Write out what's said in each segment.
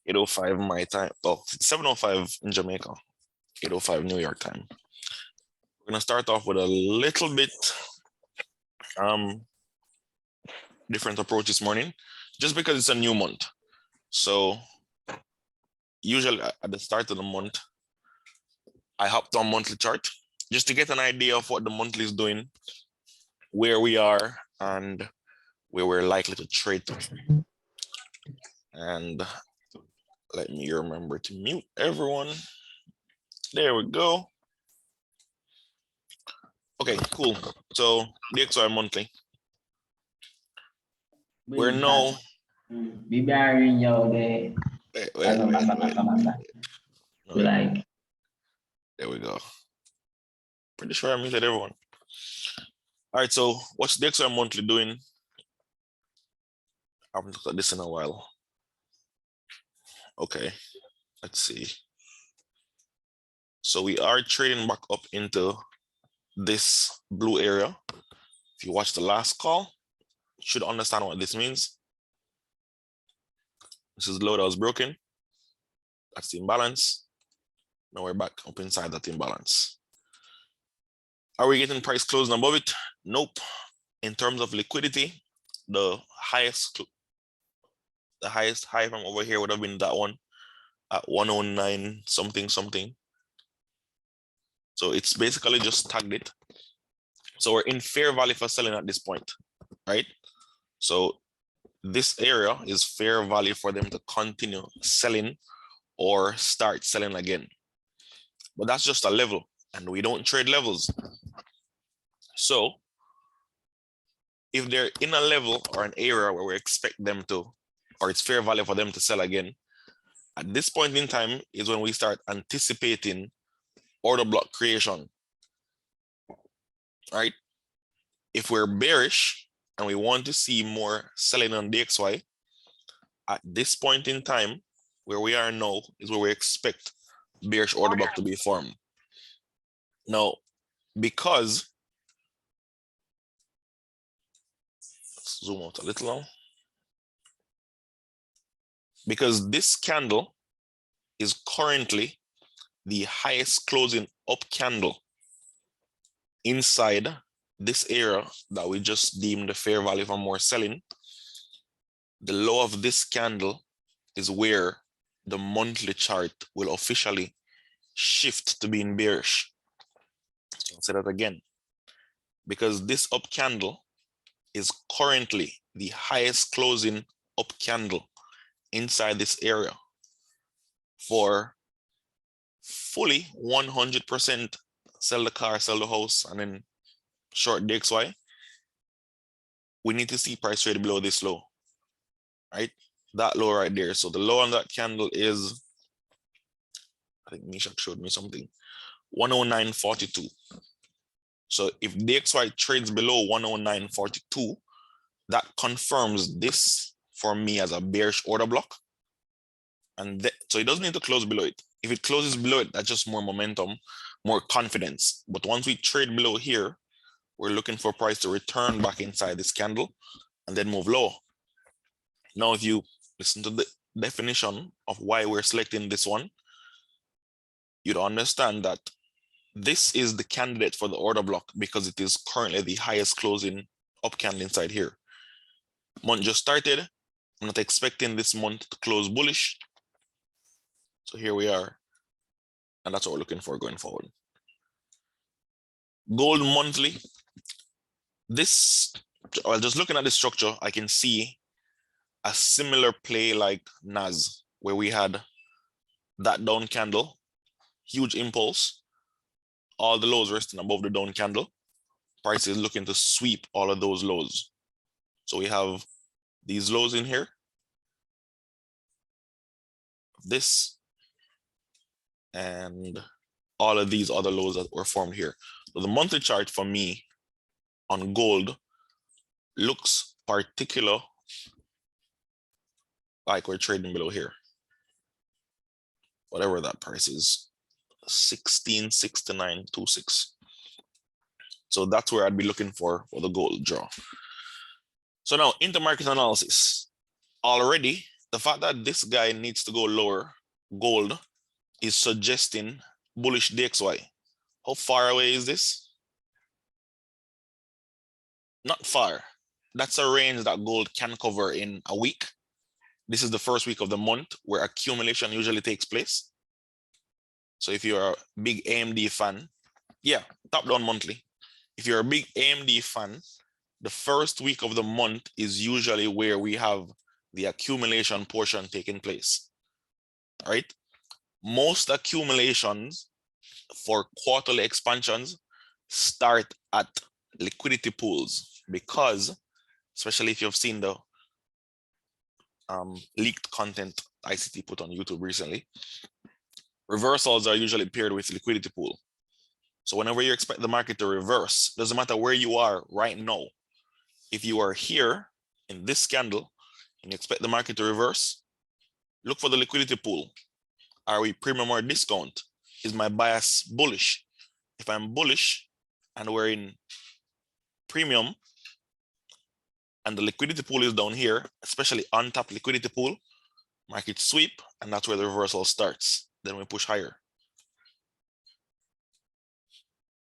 8:05 my time. Oh, it's 7:05 in Jamaica, 8:05 New York time. We're gonna start off with a little bit different approach this morning, just because it's a new month. So usually at the start of the month, I hopped on monthly chart just to get an idea of what the monthly is doing, where we are, and where we're likely to trade to. And let me remember to mute everyone. There we go. Okay, cool. So DXY monthly. We're now. Be bearing yo de. Like. There we go. Pretty sure I muted everyone. All right, so what's DXY monthly doing? I haven't looked at this in a while. Okay, let's see. So we are trading back up into this blue area. If you watch the last call, you should understand what this means. This is the low that was broken. That's the imbalance. Now we're back up inside that imbalance. Are we getting price closing above it? Nope. In terms of liquidity, the highest high from over here would have been that one at 109 something. So it's basically just tagged it. So we're in fair value for selling at this point, right? So this area is fair value for them to continue selling or start selling again. But that's just a level, and we don't trade levels. So if they're in a level or an area where we expect them to, or it's fair value for them to sell again, at this point in time is when we start anticipating order block creation, right? If we're bearish and we want to see more selling on DXY, at this point in time, where we are now is where we expect bearish order block to be formed. Now, because, let's zoom out a little now. Because this candle is currently the highest closing up candle inside this area that we just deemed the fair value for more selling, the low of this candle is where the monthly chart will officially shift to being bearish. So I'll say that again. Because this up candle is currently the highest closing up candle inside this area for fully 100% sell the car, sell the house, and then short DXY, we need to see price trade below this low, right? That low right there. So the low on that candle is, I think Misha showed me something, 109.42. So if DXY trades below 109.42, that confirms this for me as a bearish order block. And so it doesn't need to close below it. If it closes below it, that's just more momentum, more confidence. But once we trade below here, we're looking for price to return back inside this candle and then move low. Now, if you listen to the definition of why we're selecting this one, you'd understand that this is the candidate for the order block because it is currently the highest closing up candle inside here. Month just started. I'm not expecting this month to close bullish. So here we are. And that's what we're looking for going forward. Gold monthly. This, well, just looking at the structure, I can see a similar play like NAS, where we had that down candle, huge impulse, all the lows resting above the down candle. Price is looking to sweep all of those lows. So we have these lows in here, this, and all of these other lows that were formed here. So the monthly chart for me on gold looks particular like we're trading below here. Whatever that price is, 1669.26. So that's where I'd be looking for the gold draw. So now into market analysis. Already the fact that this guy needs to go lower, gold, is suggesting bullish DXY. How far away is this? Not far. That's a range that gold can cover in a week. This is the first week of the month where accumulation usually takes place. So if you're a big AMD fan, yeah, top down monthly. If you're a big AMD fan, the first week of the month is usually where we have the accumulation portion taking place, right? Most accumulations for quarterly expansions start at liquidity pools because, especially if you've seen the leaked content ICT put on YouTube recently, reversals are usually paired with liquidity pool. So whenever you expect the market to reverse, doesn't matter where you are right now. If you are here in this candle and you expect the market to reverse, look for the liquidity pool. Are we premium or discount? Is my bias bullish? If I'm bullish and we're in premium and the liquidity pool is down here, especially untapped liquidity pool, market sweep, and that's where the reversal starts. Then we push higher.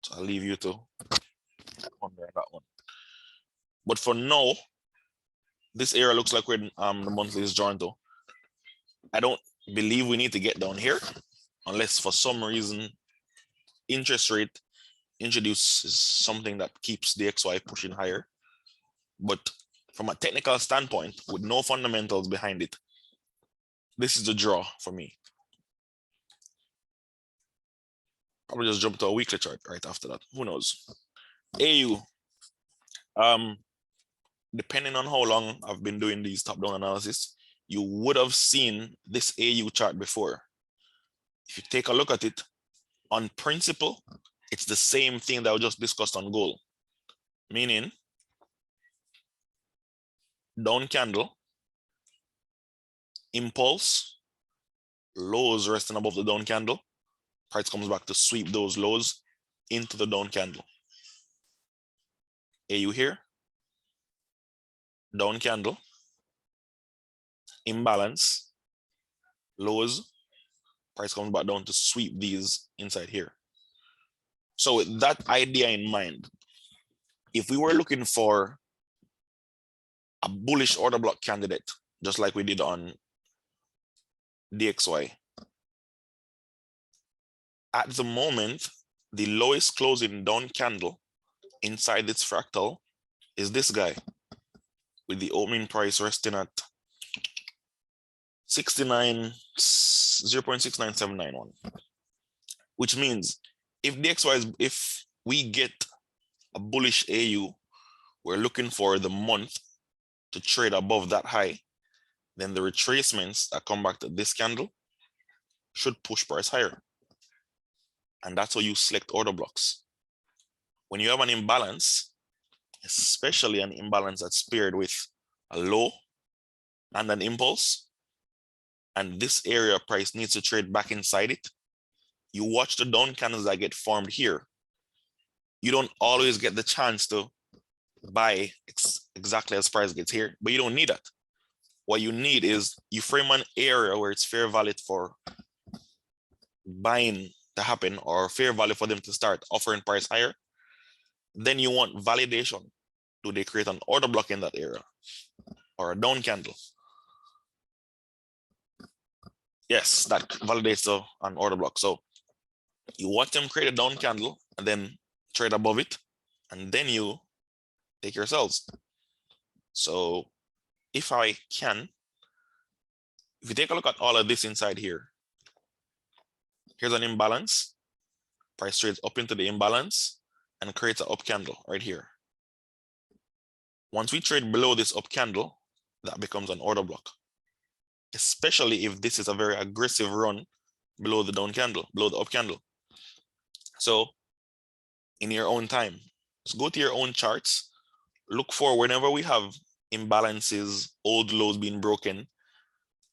So I'll leave you to ponder that one. But for now, this area looks like where the monthly is drawn to. I don't believe we need to get down here unless for some reason interest rate introduces something that keeps the XY pushing higher. But from a technical standpoint, with no fundamentals behind it, this is the draw for me. Probably just jump to a weekly chart right after that. Who knows? AU. Depending on how long I've been doing these top-down analysis, you would have seen this AU chart before. If you take a look at it, on principle, it's the same thing that we just discussed on gold. Meaning, down candle, impulse, lows resting above the down candle, price comes back to sweep those lows into the down candle. AU here, down candle, imbalance, lows, price comes back down to sweep these inside here. So with that idea in mind, if we were looking for a bullish order block candidate, just like we did on DXY, at the moment, the lowest closing down candle inside this fractal is this guy with the opening price resting at 0.69791, which means if we get a bullish AU, we're looking for the month to trade above that high, then the retracements that come back to this candle should push price higher. And that's how you select order blocks. When you have an imbalance, especially an imbalance that's paired with a low and an impulse, and this area price needs to trade back inside it, you watch the down candles that get formed here. You don't always get the chance to buy exactly as price gets here, but you don't need that. What you need is you frame an area where it's fair valid for buying to happen or fair value for them to start offering price higher. Then you want validation. Do they create an order block in that area or a down candle? Yes, that validates an order block. So you watch them create a down candle and then trade above it, and then you take your sells. So if I can, if you take a look at all of this inside here, here's an imbalance. Price trades up into the imbalance and creates an up candle right here. Once we trade below this up candle, that becomes an order block, especially if this is a very aggressive run below the down candle, below the up candle. So in your own time, just go to your own charts, look for whenever we have imbalances, old lows being broken,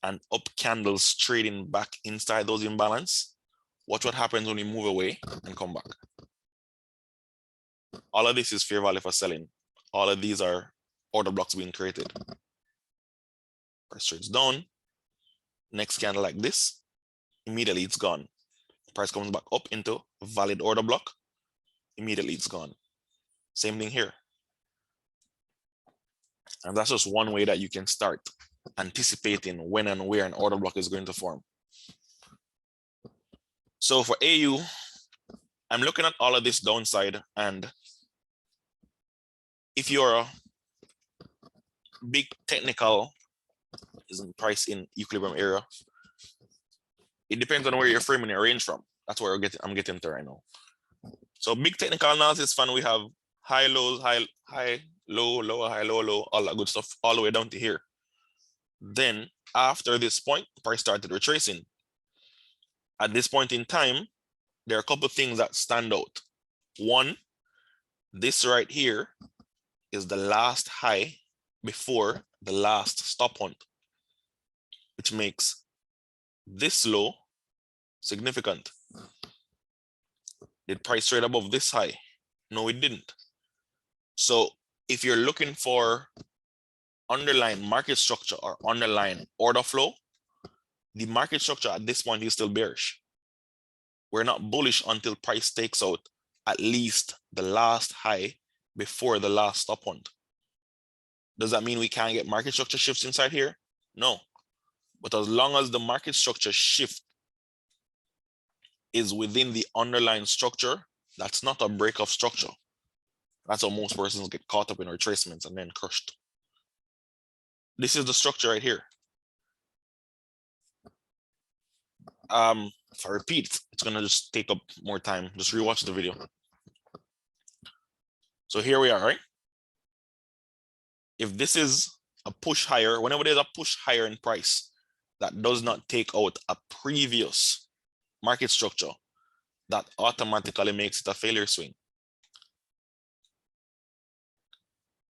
and up candles trading back inside those imbalance, watch what happens when we move away and come back. All of this is fair value for selling. All of these are order blocks being created. Price trades down, next candle like this, immediately it's gone. Price comes back up into a valid order block, immediately it's gone. Same thing here. And that's just one way that you can start anticipating when and where an order block is going to form. So for AU, I'm looking at all of this downside, and if you're a big technical isn't price in equilibrium area, it depends on where you're framing your range from. That's where I'm getting to right now. So big technical analysis fun, we have high lows, high low, lower, high, low, low, all that good stuff, all the way down to here. Then after this point, price started retracing. At this point in time, there are a couple of things that stand out. One, this right here is the last high before the last stop hunt, which makes this low significant. Did price trade above this high? No, it didn't. So if you're looking for underlying market structure or underlying order flow, the market structure at this point is still bearish. We're not bullish until price takes out at least the last high before the last stop hunt. Does that mean we can't get market structure shifts inside here? No. But as long as the market structure shift is within the underlying structure, that's not a break of structure. That's how most persons get caught up in retracements and then crushed. This is the structure right here. If I repeat, it's gonna just take up more time. Just rewatch the video. So here we are, right? If this is a push higher, whenever there's a push higher in price, that does not take out a previous market structure, that automatically makes it a failure swing.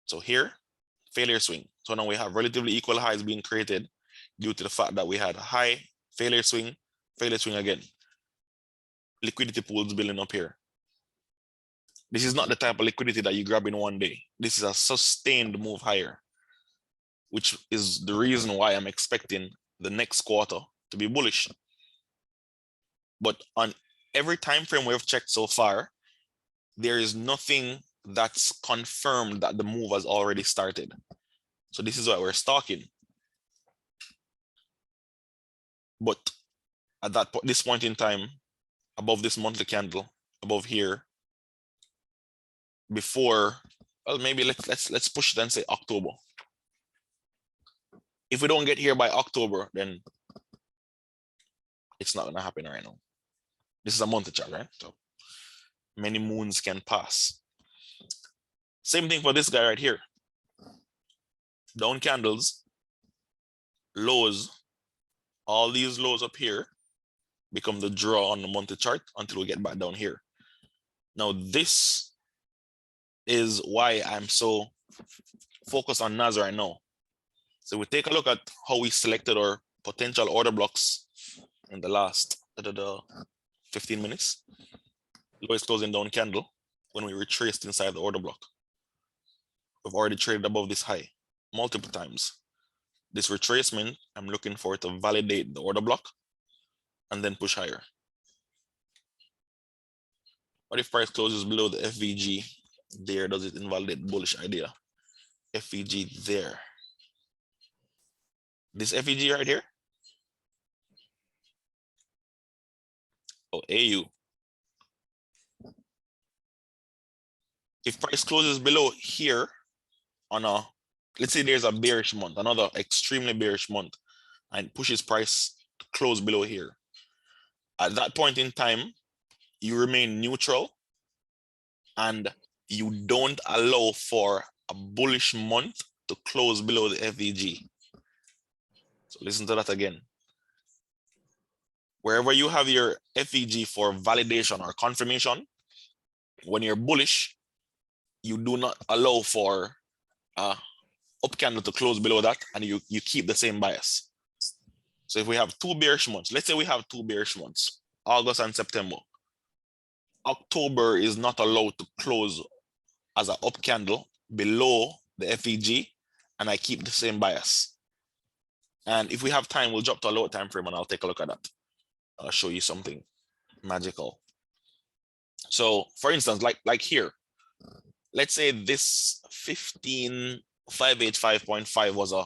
So here, failure swing. So now we have relatively equal highs being created due to the fact that we had a high, failure swing again. Liquidity pools building up here. This is not the type of liquidity that you grab in one day. This is a sustained move higher, which is the reason why I'm expecting the next quarter to be bullish. But on every time frame we've checked so far, there is nothing that's confirmed that the move has already started. So this is why we're stalking. But at this point in time, above this monthly candle, above here, before, well, maybe let's push it and say October. If we don't get here by October, then it's not gonna happen right now. This is a monthly chart, right? So many moons can pass. Same thing for this guy right here. Down candles, lows, all these lows up here become the draw on the monthly chart until we get back down here. Now this is why I'm so focused on NAS right now. So we take a look at how we selected our potential order blocks in the last 15 minutes. Lowest closing down candle when we retraced inside the order block. We've already traded above this high multiple times. This retracement, I'm looking for it to validate the order block and then push higher. What if price closes below the FVG there? Does it invalidate bullish idea? FVG there. This FVG right here. Oh, AU. If price closes below here on a, let's say there's a bearish month, another extremely bearish month, and pushes price to close below here. At that point in time, you remain neutral and you don't allow for a bullish month to close below the FVG. So listen to that again. Wherever you have your FVG for validation or confirmation, when you're bullish, you do not allow for up candle to close below that, and you keep the same bias. So if we have two bearish months, let's say we have two bearish months, August and September. October is not allowed to close as an up candle below the FVG, and I keep the same bias. And if we have time, we'll drop to a lower time frame and I'll take a look at that. I'll show you something magical. So for instance, like here, let's say this 15585.5 was a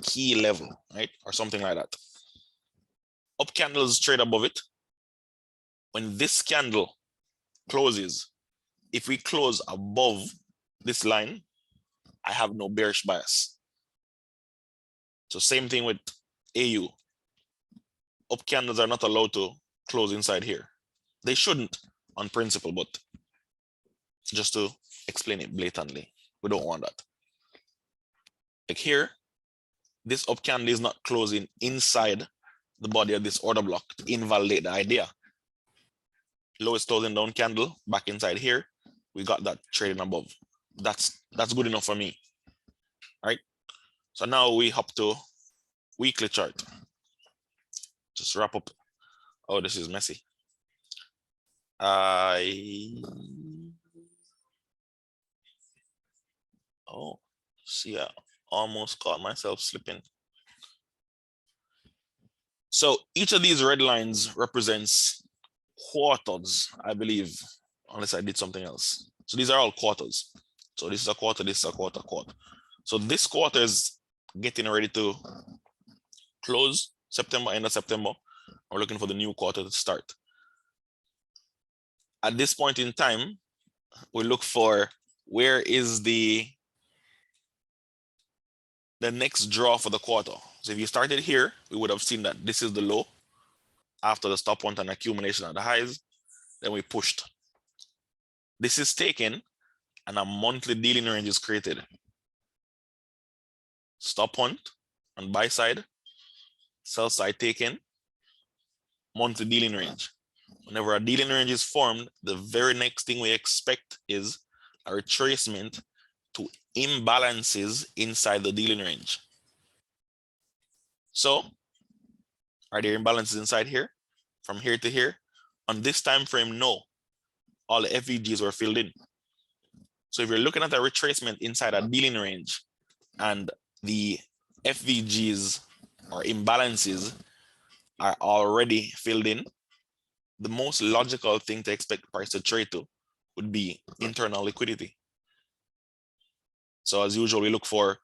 key level, right? Or something like that. Up candles trade above it. When this candle closes, if we close above this line, I have no bearish bias. So same thing with AU. Up candles are not allowed to close inside here. They shouldn't on principle, but just to explain it blatantly, we don't want that. Like here, this up candle is not closing inside the body of this order block to invalidate the idea. Lowest closing down candle back inside here, we got that trading above. That's good enough for me. All right. So now we hop to weekly chart. Just wrap up. Oh, this is messy. Oh, see, I almost caught myself slipping. So each of these red lines represents quarters, I believe, unless I did something else. So these are all quarters. So this is a quarter, this is a quarter. So this quarter is getting ready to close September, end of September. We're looking for the new quarter to start. At this point in time, we look for where is the next draw for the quarter. So if you started here, we would have seen that this is the low after the stop point and accumulation of the highs. Then we pushed. This is taken and a monthly dealing range is created. Stop point on buy side, sell side taken, monthly dealing range. Whenever a dealing range is formed, the very next thing we expect is a retracement to imbalances inside the dealing range. So are there imbalances inside here? From here to here? On this time frame, no. All the FVGs were filled in. So if you're looking at a retracement inside a dealing range and the FVGs or imbalances are already filled in, the most logical thing to expect price to trade to would be internal liquidity. So as usual, we look for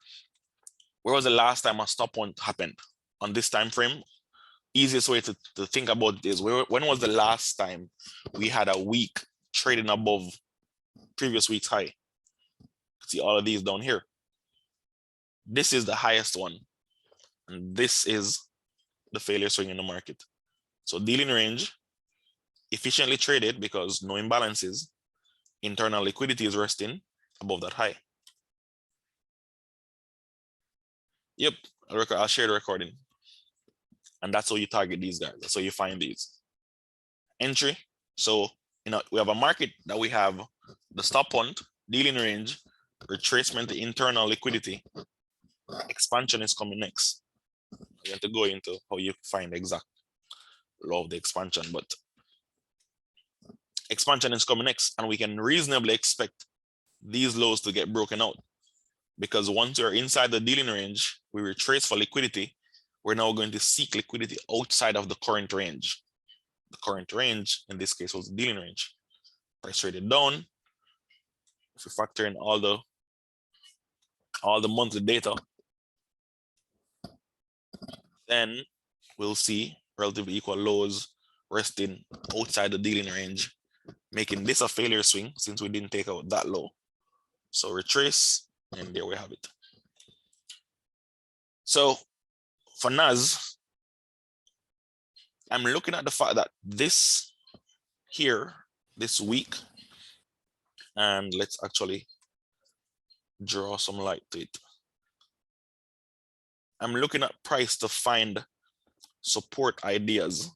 where was the last time a stop point happened on this time frame. Easiest way to think about it is when was the last time we had a week trading above previous week's high? See all of these down here. This is the highest one, and this is the failure swing in the market. So dealing range, efficiently traded because no imbalances, internal liquidity is resting above that high. Yep, I'll share the recording. And that's how you target these guys. That's how you find these. Entry. So, we have a market that we have the stop point, dealing range, retracement to internal liquidity. Expansion is coming next. We have to go into how you find the exact law of the expansion, but expansion is coming next, and we can reasonably expect these lows to get broken out, because once we're inside the dealing range, we retrace for liquidity. We're now going to seek liquidity outside of the current range. The current range in this case was the dealing range. Price traded down. If we factor in all the monthly data, then we'll see relatively equal lows resting outside the dealing range, making this a failure swing since we didn't take out that low. So retrace, and there we have it. So for NAS, I'm looking at the fact that this here, this week, and let's actually draw some light to it. I'm looking at price to find support ideas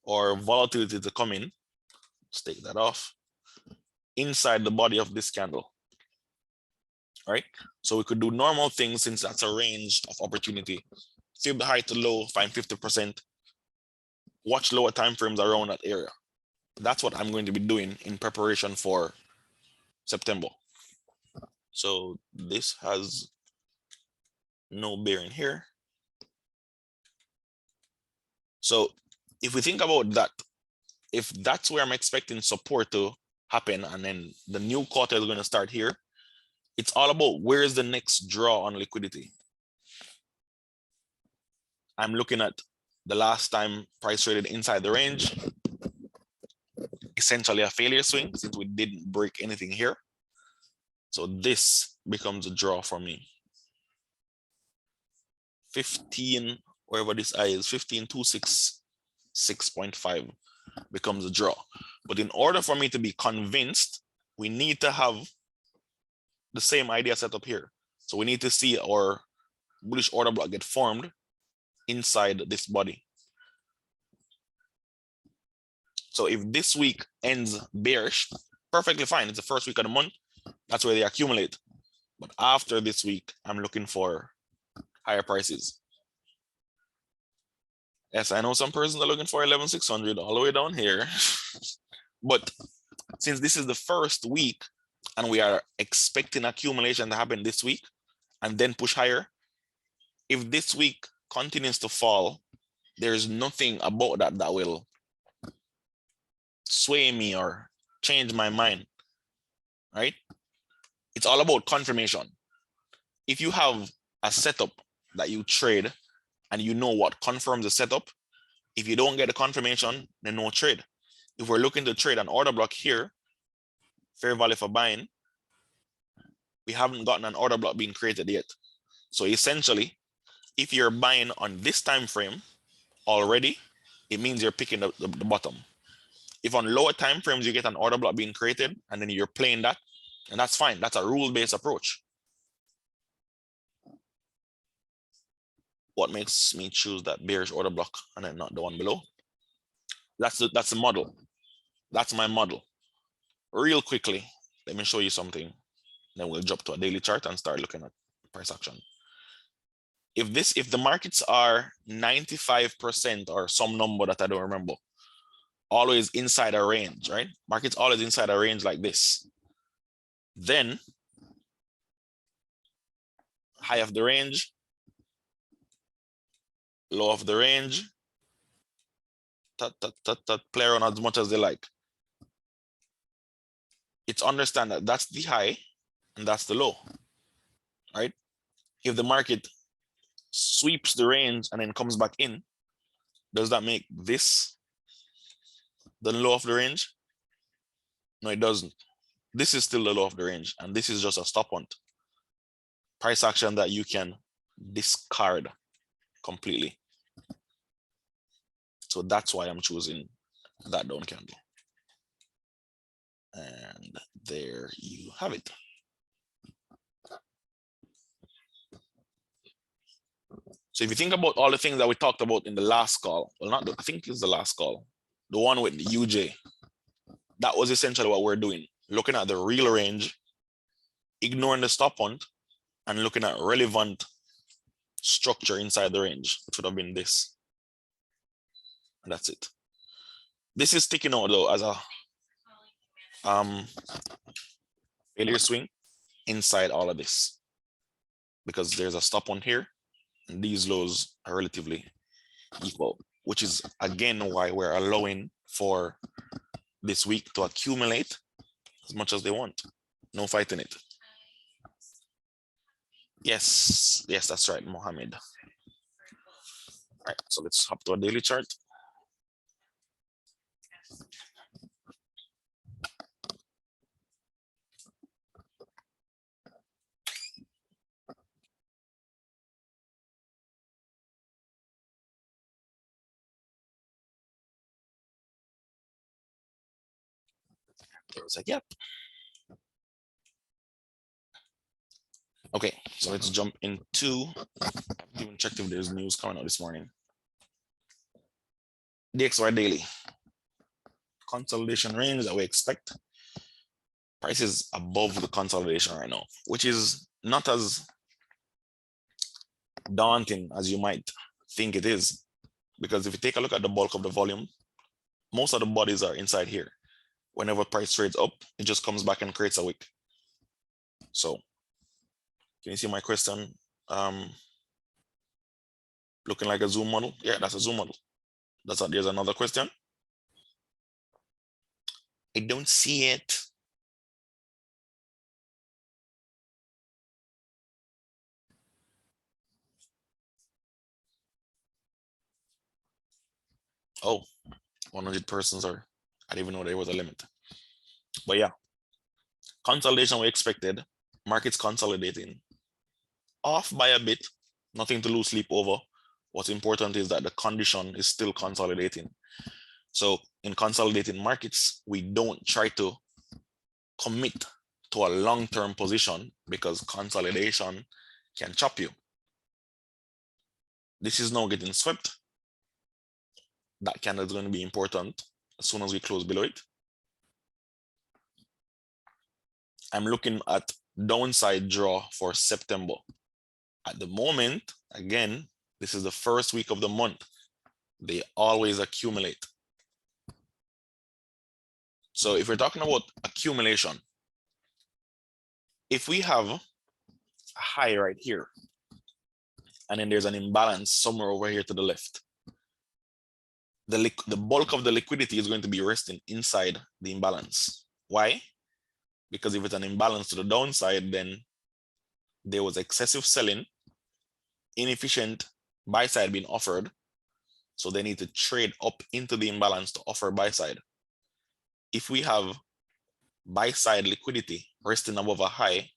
or volatility to come in. Let's take that off. Inside the body of this candle. All right, so we could do normal things since that's a range of opportunity. Fib high to low, find 50%. Watch lower time frames around that area. That's what I'm going to be doing in preparation for September. So this has no bearing here. So if we think about that, if that's where I'm expecting support to happen, and then the new quarter is going to start here, it's all about where is the next draw on liquidity. I'm looking at the last time price traded inside the range, essentially a failure swing since we didn't break anything here. So this becomes a draw for me. 15, wherever this I is, 15,266.5 becomes a draw. But in order for me to be convinced, we need to have the same idea set up here. So we need to see our bullish order block get formed inside this body. So if this week ends bearish, perfectly fine. It's the first week of the month. That's where they accumulate. But after this week, I'm looking for higher prices. Yes, I know some persons are looking for 11,600 all the way down here. But since this is the first week and we are expecting accumulation to happen this week and then push higher, if this week continues to fall, there's nothing about that that will sway me or change my mind, right? It's all about confirmation. If you have a setup that you trade and you know what confirms the setup, if you don't get the confirmation, then no trade. If we're looking to trade an order block here, fair value for buying, we haven't gotten an order block being created yet. So essentially, if you're buying on this time frame already, it means you're picking the bottom. If on lower time frames you get an order block being created and then you're playing that, and that's fine. That's a rule-based approach. What makes me choose that bearish order block and then not the one below? That's the model. That's my model. Real quickly, let me show you something. Then we'll jump to a daily chart and start looking at price action. If the markets are 95% or some number that I don't remember, always inside a range, right? Markets always inside a range like this. Then high of the range, low of the range, play around as much as they like. It's understand that that's the high and that's the low, right? If the market sweeps the range and then comes back in, does that make this the low of the range? No, it doesn't. This is still the low of the range, and this is just a stop point. Price action that you can discard completely. So that's why I'm choosing that down candle. And there you have it. So if you think about all the things that we talked about in the last call, well, not the, I think it's the last call, the one with the UJ, that was essentially what we're doing. Looking at the real range, ignoring the stop point, and looking at relevant structure inside the range, which would have been this. And that's it. This is sticking out though as a failure swing inside all of this, because there's a stop on here and these lows are relatively equal, which is again why we're allowing for this week to accumulate as much as they want. No fighting it. Yes, that's right, Mohammed. All right, so let's hop to a daily chart. It was like, yep. Okay, so let's jump into, I haven't even checked if there's news coming out this morning. DXY daily. Consolidation range that we expect. Price is above the consolidation right now, which is not as daunting as you might think it is. Because if you take a look at the bulk of the volume, most of the bodies are inside here. Whenever price trades up, it just comes back and creates a wick. So can you see my question? Looking like a zoom model? Yeah, that's a zoom model. There's another question. I don't see it. Oh, 100 persons, or I didn't even know there was a limit. But yeah, consolidation we expected. Markets consolidating. Off by a bit, nothing to lose sleep over. What's important is that the condition is still consolidating. So in consolidating markets, we don't try to commit to a long-term position because consolidation can chop you. This is now getting swept. That candle is going to be important as soon as we close below it. I'm looking at downside draw for September. At the moment, again, this is the first week of the month. They always accumulate. So if we're talking about accumulation, if we have a high right here, and then there's an imbalance somewhere over here to the left, the bulk of the liquidity is going to be resting inside the imbalance. Why? Because if it's an imbalance to the downside, then there was excessive selling, inefficient buy side being offered. So they need to trade up into the imbalance to offer buy side. If we have buy side liquidity resting above a high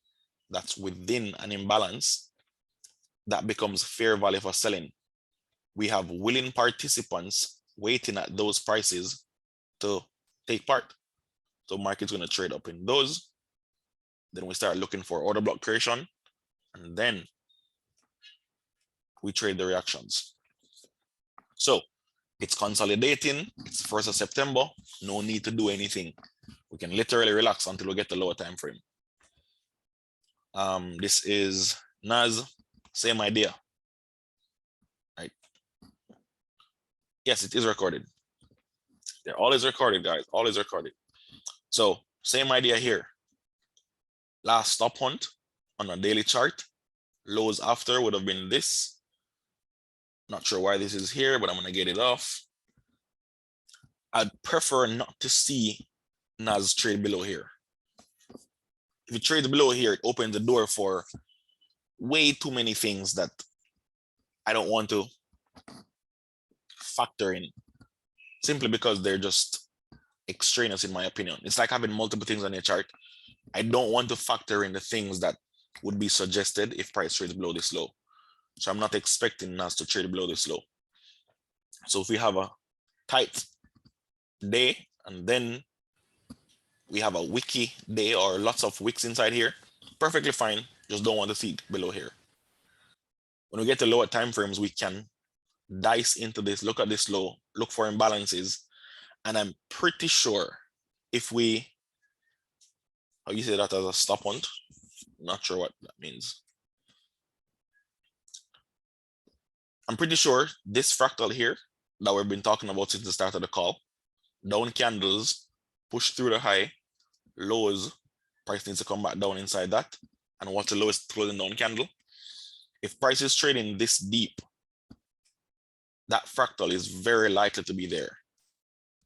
that's within an imbalance, that becomes fair value for selling. We have willing participants waiting at those prices to take part. So market's going to trade up in those. Then we start looking for order block creation, and then we trade the reactions. So it's consolidating. It's the 1st of September. No need to do anything. We can literally relax until we get the lower time frame. This is NAS, same idea. Right? Yes, it is recorded. They're always recorded, guys. Always recorded. So same idea here. Last stop hunt on a daily chart. Lows after would have been this. Not sure why this is here, but I'm gonna get it off. I'd prefer not to see NAS trade below here. If it trades below here, it opens the door for way too many things that I don't want to factor in, simply because they're just extraneous in my opinion. It's like having multiple things on your chart. I don't want to factor in the things that would be suggested if price trades below this low. So I'm not expecting NAS to trade below this low. So if we have a tight day and then we have a wicky day or lots of wicks inside here, perfectly fine. Just don't want to see it below here. When we get to lower time frames, we can dice into this, look at this low, look for imbalances. And I'm pretty sure if we, how you say that as a stop hunt, not sure what that means. I'm pretty sure this fractal here that we've been talking about since the start of the call, down candles, push through the high, lows, price needs to come back down inside that, and watch the lowest closing down candle. If price is trading this deep, that fractal is very likely to be there.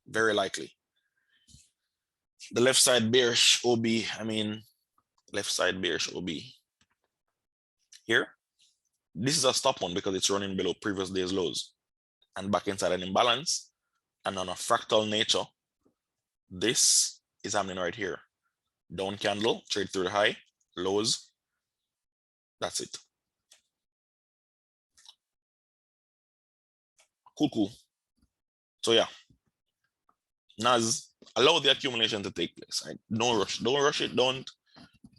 Very likely. The left side bearish OB, left side bearish OB here. This is a stop one because it's running below previous day's lows and back inside an imbalance. And on a fractal nature, this is happening right here. Down candle, trade through the high, lows. That's it. Cool. So yeah, NAS, allow the accumulation to take place. Right? Don't rush it. Don't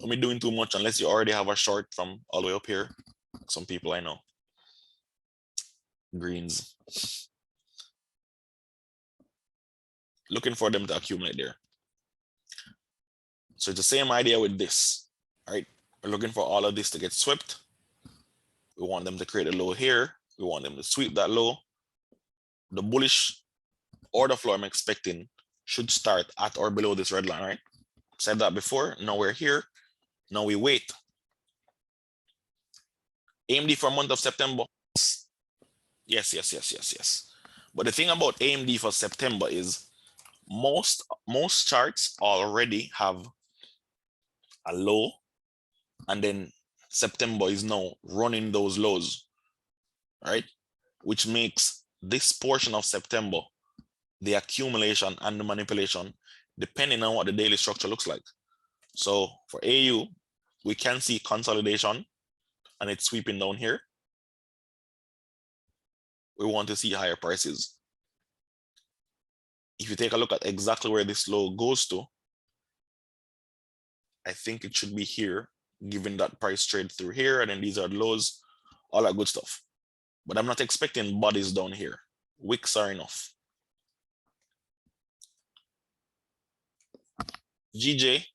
be doing too much unless you already have a short from all the way up here. Some people I know. Greens. Looking for them to accumulate there. So it's the same idea with this, right? We're looking for all of this to get swept. We want them to create a low here. We want them to sweep that low. The bullish order flow I'm expecting should start at or below this red line, right? Said that before. Now we're here. Now we wait. AMD for month of September. Yes. But the thing about AMD for September is most charts already have a low, and then September is now running those lows, right? Which makes this portion of September the accumulation and the manipulation depending on what the daily structure looks like. So for AU, we can see consolidation and it's sweeping down here. We want to see higher prices. If you take a look at exactly where this low goes to, I think it should be here, given that price trade through here, and then these are the lows, all that good stuff. But I'm not expecting bodies down here. Wicks are enough. GJ,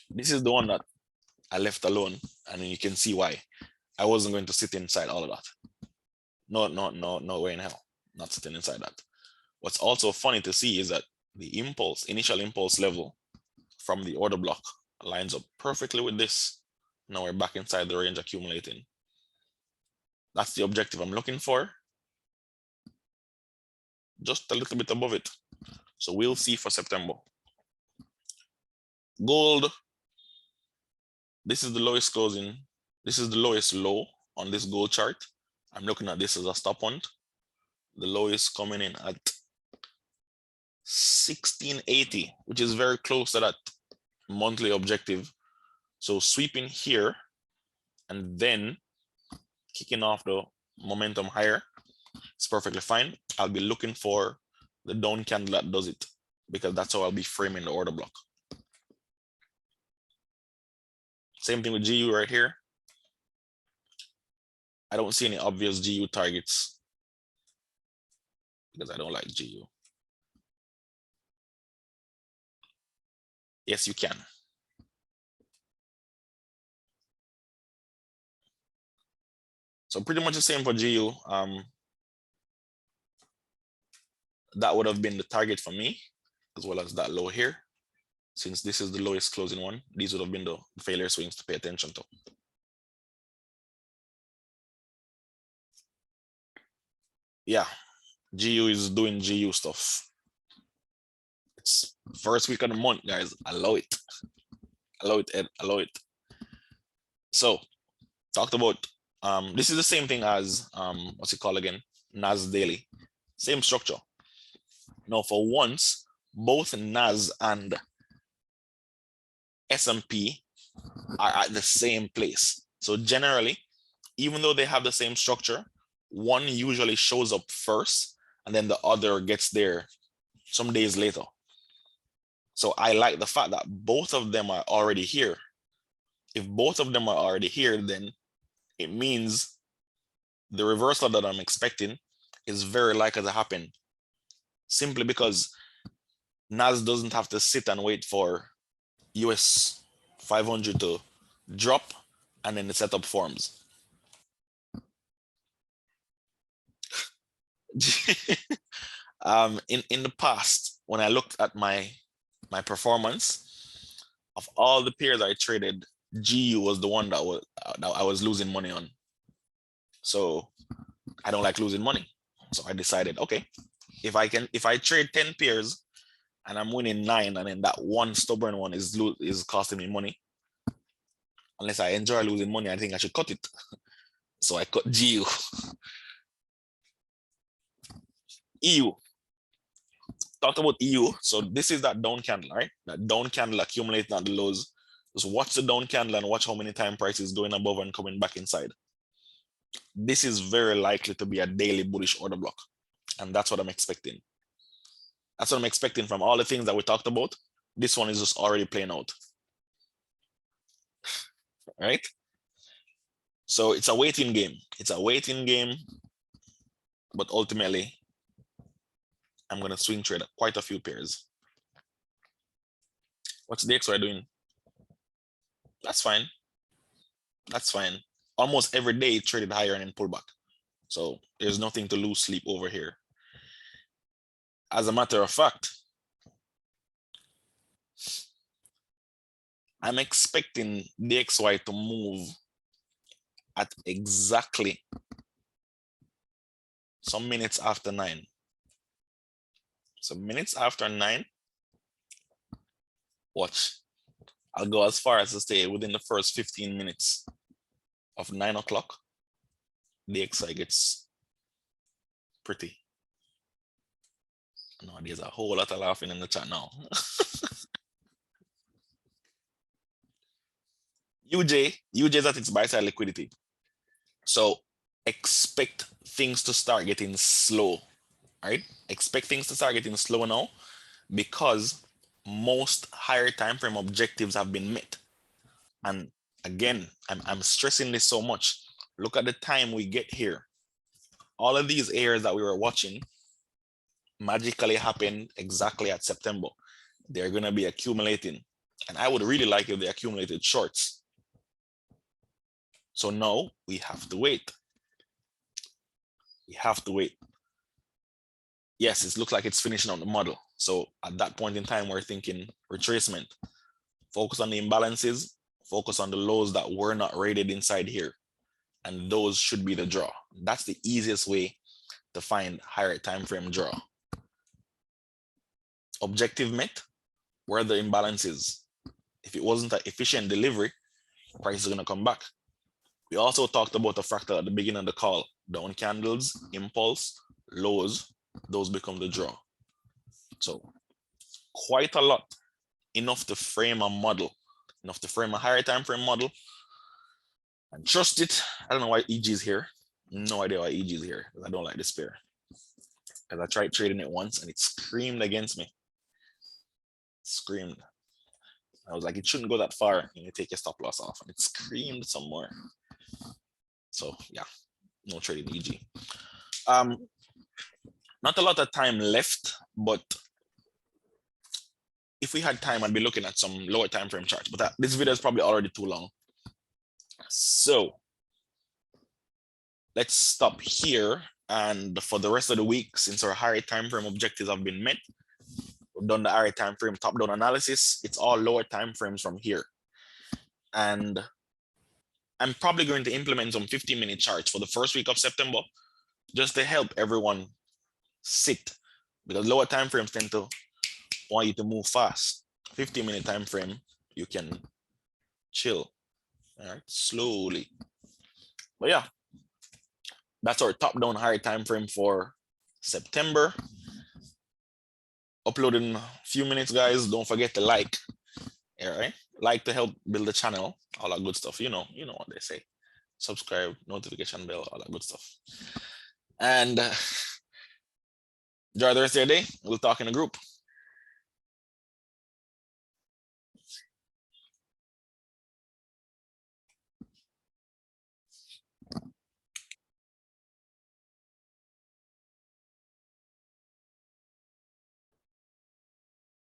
this is the one that I left alone, and you can see why. I wasn't going to sit inside all of that. No way in hell, not sitting inside that. What's also funny to see is that the initial impulse level from the order block lines up perfectly with this. Now we're back inside the range accumulating. That's the objective I'm looking for. Just a little bit above it. So we'll see for September. Gold, this is the lowest closing. This is the lowest low on this gold chart. I'm looking at this as a stop point. The low is coming in at 1680, which is very close to that monthly objective. So sweeping here and then kicking off the momentum higher, it's perfectly fine. I'll be looking for the down candle that does it, because that's how I'll be framing the order block. Same thing with GU right here. I don't see any obvious GU targets because I don't like GU. Yes, you can. So pretty much the same for GU. That would have been the target for me, as well as that low here. Since this is the lowest closing one, these would have been the failure swings to pay attention to. Yeah, GU is doing GU stuff. It's first week of the month, guys. Allow it. Allow it, Ed. Allow it. So, talked about, this is the same thing as, what's it called again? NAS Daily. Same structure. Now, for once, both NAS and S&P are at the same place. So generally, even though they have the same structure, one usually shows up first and then the other gets there some days later. So I like the fact that both of them are already here. If both of them are already here, then it means the reversal that I'm expecting is very likely to happen, simply because NAS doesn't have to sit and wait for US 500 to drop and then the setup forms. In the past, when I looked at my performance of all the pairs I traded, GU was the one that I was losing money on. So I don't like losing money. So I decided, okay, if I trade 10 pairs and I'm winning 9, and then that one stubborn one is costing me money, unless I enjoy losing money, I think I should cut it. So I cut GU. EU. Talked about EU. So this is that down candle, right? That down candle accumulating at the lows. Just watch the down candle and watch how many time price is going above and coming back inside. This is very likely to be a daily bullish order block. And that's what I'm expecting. That's what I'm expecting from all the things that we talked about. This one is just already playing out. Right? So it's a waiting game. It's a waiting game. But ultimately, I'm going to swing trade quite a few pairs. What's the XY doing? That's fine. That's fine. Almost every day it traded higher and then pulled back. So there's nothing to lose sleep over here. As a matter of fact, I'm expecting the XY to move at exactly some minutes after 9. So minutes after 9, watch. I'll go as far as to say within the first 15 minutes of 9 o'clock, the XI gets pretty. No, there's a whole lot of laughing in the chat now. UJ is at its buy side liquidity. So expect things to start getting slow, right? Expect things to start getting slow now because most higher time frame objectives have been met. And again, I'm stressing this so much. Look at the time we get here. All of these areas that we were watching magically happened exactly at September. They're going to be accumulating. And I would really like if they accumulated shorts. So now we have to wait. We have to wait. Yes, it looks like it's finishing on the model. So at that point in time, we're thinking retracement. Focus on the imbalances, focus on the lows that were not rated inside here. And those should be the draw. That's the easiest way to find higher time frame draw. Objective met, where the imbalances. If it wasn't an efficient delivery, price is going to come back. We also talked about the fractal at the beginning of the call. Down candles, impulse, lows, those become the draw. So quite a lot, enough to frame a model, enough to frame a higher time frame model. And trust it. I don't know why EG is here. No idea why EG is here. I don't like this pair. Because I tried trading it once and it screamed against me. Screamed. I was like, it shouldn't go that far. You take your stop loss off, and it screamed some more. So yeah, no trading EG. Not a lot of time left, but if we had time, I'd be looking at some lower time frame charts. But this video is probably already too long. So let's stop here. And for the rest of the week, since our higher time frame objectives have been met, we've done the higher time frame top-down analysis. It's all lower time frames from here. And I'm probably going to implement some 15-minute charts for the first week of September, just to help everyone sit, because lower time frames tend to want you to move fast. 15-minute time frame, you can chill, all right, slowly. But yeah, that's our top-down higher time frame for September. Uploading a few minutes, guys. Don't forget to like. All right, like to help build the channel, all that good stuff. You know what they say. Subscribe, notification bell, all that good stuff. And enjoy the rest of your day. We'll talk in a group.